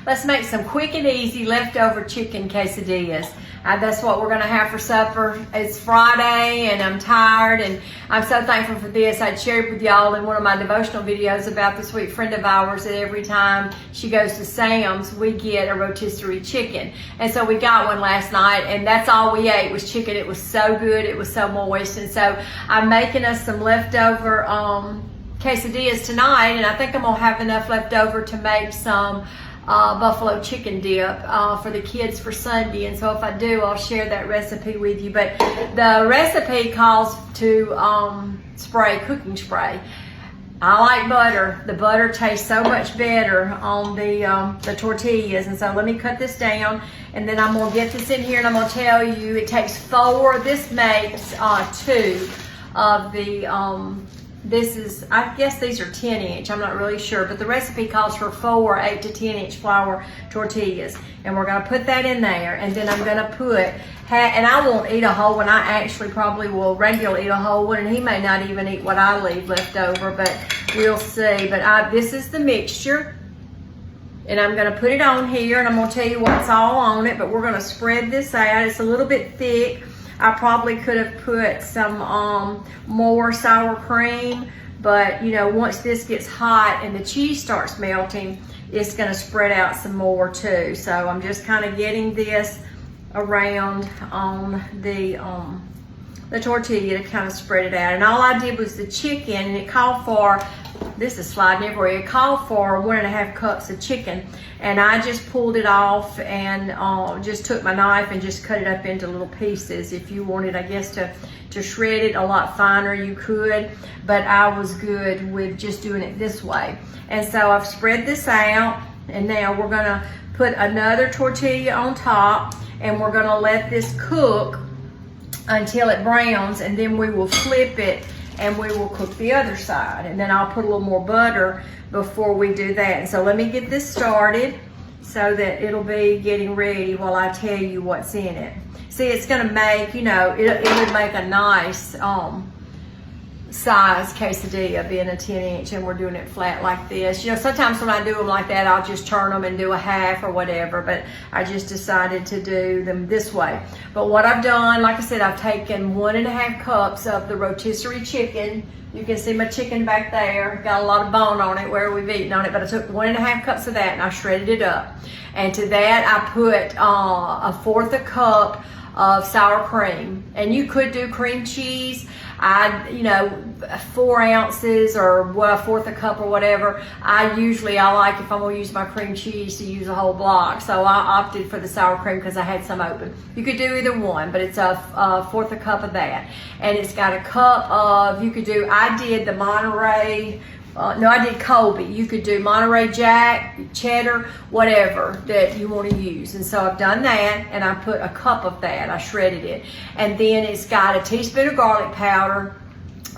let's make some quick and easy leftover chicken quesadillas. That's what we're gonna have for supper. It's Friday and I'm tired and I'm so thankful for this. I shared with y'all in one of my devotional videos about the sweet friend of ours that every time she goes to Sam's, we get a rotisserie chicken. And so we got one last night and that's all we ate was chicken. It was so good, it was so moist. And so I'm making us some leftover quesadillas tonight, and I think I'm gonna have enough left over to make some buffalo chicken dip for the kids for Sunday. And so if I do, I'll share that recipe with you. But the recipe calls to spray cooking spray. I like butter. The butter tastes so much better on the tortillas. And so let me cut this down, and then I'm gonna get this in here, and I'm gonna tell you it takes 4. This makes 2 of the this is, I guess these are 10-inch, I'm not really sure, but the recipe calls for 4 8 to 10-inch flour tortillas. And we're gonna put that in there, and then I'm gonna put, and I won't eat a whole one, I actually probably will regularly eat a whole one, and he may not even eat what I leave left over, but we'll see. But this is the mixture, and I'm gonna put it on here, and I'm gonna tell you what's all on it, but we're gonna spread this out. It's a little bit thick. I probably could have put some more sour cream, but you know, once this gets hot and the cheese starts melting, it's gonna spread out some more too. So I'm just kind of getting this around on the tortilla to kind of spread it out. And all I did was the chicken, and it called for, this is sliding everywhere, it called for 1.5 cups of chicken. And I just pulled it off and just took my knife and just cut it up into little pieces. If you wanted, I guess, to shred it a lot finer, you could, but I was good with just doing it this way. And so I've spread this out, and now we're gonna put another tortilla on top, and we're gonna let this cook until it browns, and then we will flip it and we will cook the other side. And then I'll put a little more butter before we do that. And so let me get this started so that it'll be getting ready while I tell you what's in it. See, it's gonna make, you know, it would make a nice size quesadilla being a 10-inch, and we're doing it flat like this. You know, sometimes when I do them like that, I'll just turn them and do a half or whatever, but I just decided to do them this way. But what I've done, like I said, I've taken 1.5 cups of the rotisserie chicken. You can see my chicken back there. Got a lot of bone on it where we've eaten on it, but I took 1.5 cups of that and I shredded it up. And to that, I put 1/4 cup of sour cream. And you could do cream cheese. You know, 4 ounces or 1/4 cup or whatever. I like, if I'm gonna use my cream cheese, to use a whole block. So I opted for the sour cream because I had some open. You could do either one, but it's a 1/4 cup of that. And it's got a cup of, I did the Monterey, no, I did Colby. You could do Monterey Jack, cheddar, whatever that you want to use. And so I've done that, and I put a cup of that. I shredded it. And then it's got a teaspoon of garlic powder,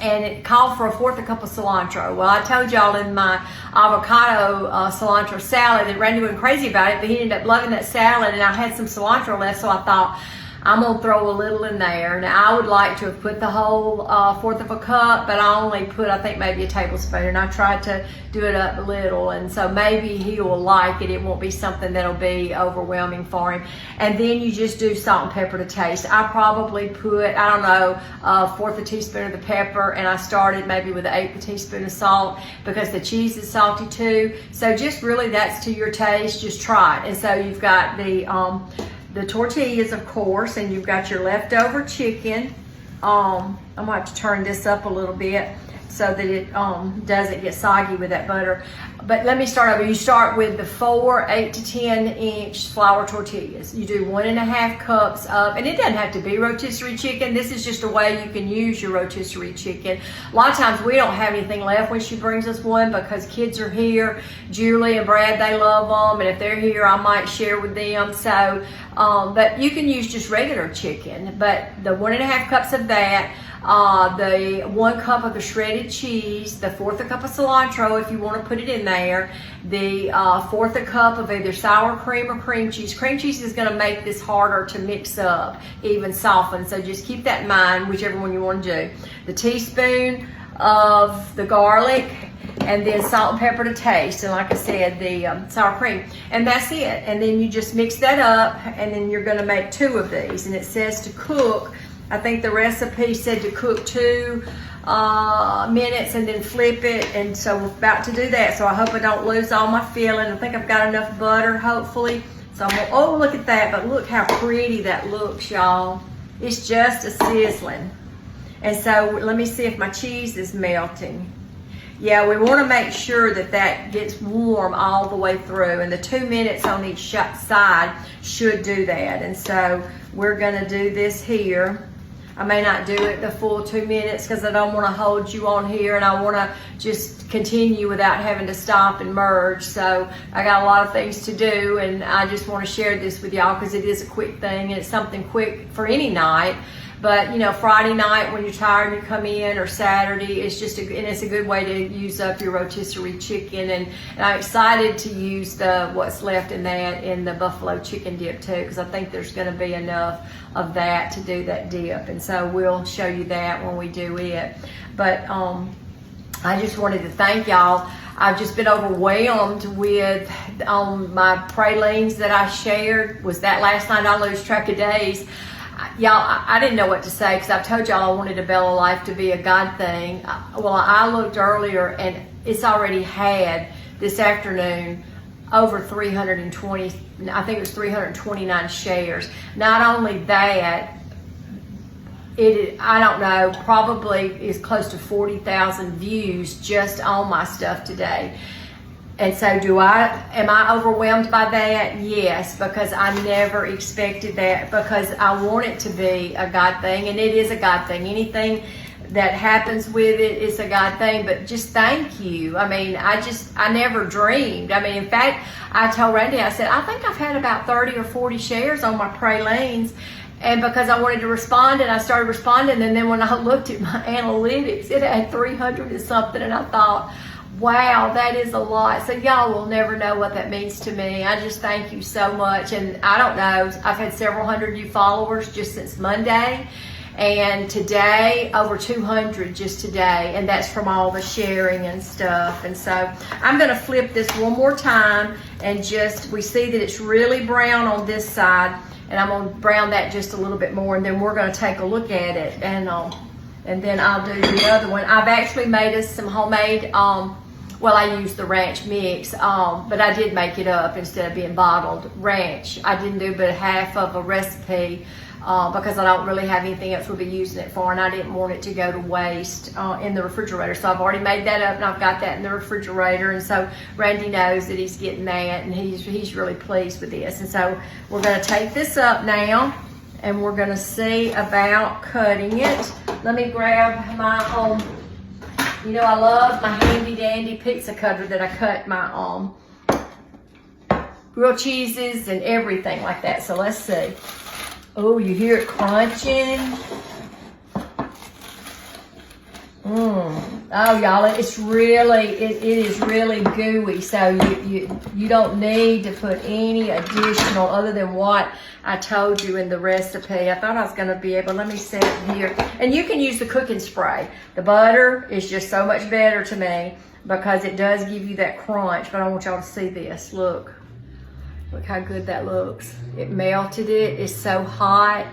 and it called for 1/4 cup of cilantro. Well, I told y'all in my avocado cilantro salad that Randy went crazy about it, but he ended up loving that salad, and I had some cilantro left, so I thought, I'm gonna throw a little in there. Now I would like to have put the whole 1/4 cup, but I only put, I think, maybe a tablespoon, and I tried to do it up a little, and so maybe he will like it. It won't be something that'll be overwhelming for him. And then you just do salt and pepper to taste. I probably put, I don't know, 1/4 teaspoon of the pepper, and I started maybe with 1/8 teaspoon of salt because the cheese is salty too. So just really, that's to your taste. Just try it. And so you've got the tortillas, of course, and you've got your leftover chicken. I'm gonna have to turn this up a little bit so that it doesn't get soggy with that butter. But let me start over. You start with the 4 8 to 10-inch flour tortillas. You do 1.5 cups of, and it doesn't have to be rotisserie chicken. This is just a way you can use your rotisserie chicken. A lot of times we don't have anything left when she brings us one because kids are here. Julie and Brad, they love them, and if they're here, I might share with them. So, but you can use just regular chicken. But the 1.5 cups of that, the 1 cup of the shredded cheese, the 1/4 cup of cilantro if you want to put it in there, the 1/4 cup of either sour cream or cream cheese. Cream cheese is going to make this harder to mix up, even soften, so just keep that in mind, whichever one you want to do. The teaspoon of the garlic, and then salt and pepper to taste, and like I said, the sour cream, and that's it. And then you just mix that up, and then you're going to make 2 of these, and it says to cook, I think the recipe said to cook 2 minutes and then flip it, and so we're about to do that. So I hope I don't lose all my filling. I think I've got enough butter, hopefully. So I'm gonna, oh, look at that, but look how pretty that looks, y'all. It's just a sizzling. And so let me see if my cheese is melting. Yeah, we want to make sure that that gets warm all the way through, and the 2 minutes on each side should do that. And so we're going to do this here. I may not do it the full 2 minutes because I don't want to hold you on here, and I want to just continue without having to stop and merge. So I got a lot of things to do, and I just want to share this with y'all because it is a quick thing, and it's something quick for any night. But you know, Friday night when you're tired and you come in, or Saturday, it's just and it's a good way to use up your rotisserie chicken. And I'm excited to use what's left in that in the buffalo chicken dip too, because I think there's going to be enough of that to do that dip. And so we'll show you that when we do it. But I just wanted to thank y'all. I've just been overwhelmed with my pralines that I shared. Was that last night? I lose track of days. Y'all, I didn't know what to say because I've told y'all I wanted a Bella Life to be a God thing. Well, I looked earlier and it's already had this afternoon over 320, I think it was 329 shares. Not only that, I don't know, probably is close to 40,000 views just on my stuff today. And so am I overwhelmed by that? Yes, because I never expected that, because I want it to be a God thing, and it is a God thing. Anything that happens with it is a God thing, but just thank you. I mean, I never dreamed. I mean, in fact, I told Randy, I said, I think I've had about 30 or 40 shares on my pralines. And because I wanted to respond, and I started responding, and then when I looked at my analytics, it had 300 and something, and I thought, wow, that is a lot. So y'all will never know what that means to me. I just thank you so much. And I don't know, I've had several hundred new followers just since Monday. And today, over 200 just today. And that's from all the sharing and stuff. And so I'm going to flip this one more time. And we see that it's really brown on this side. And I'm going to brown that just a little bit more. And then we're going to take a look at it. And then I'll do the other one. I've actually made us some homemade, well, I used the ranch mix, but I did make it up instead of being bottled ranch. I didn't do but half of a recipe because I don't really have anything else we'll be using it for, and I didn't want it to go to waste in the refrigerator. So I've already made that up, and I've got that in the refrigerator. And so Randy knows that he's getting that, and he's really pleased with this. And so we're going to take this up now, and we're going to see about cutting it. Let me grab my you know, I love my handy dandy pizza cutter that I cut my grilled cheeses and everything like that. So let's see. Oh, you hear it crunching? Oh, y'all, it is really gooey. So you don't need to put any additional other than what I told you in the recipe. I thought I was going to be able, let me set it here. And you can use the cooking spray. The butter is just so much better to me because it does give you that crunch. But I want y'all to see this. Look how good that looks. It melted it. It's so hot.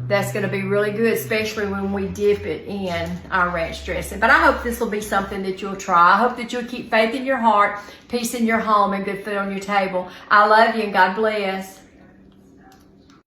That's going to be really good, especially when we dip it in our ranch dressing. But I hope this will be something that you'll try. I hope that you'll keep faith in your heart, peace in your home, and good food on your table. I love you, and God bless.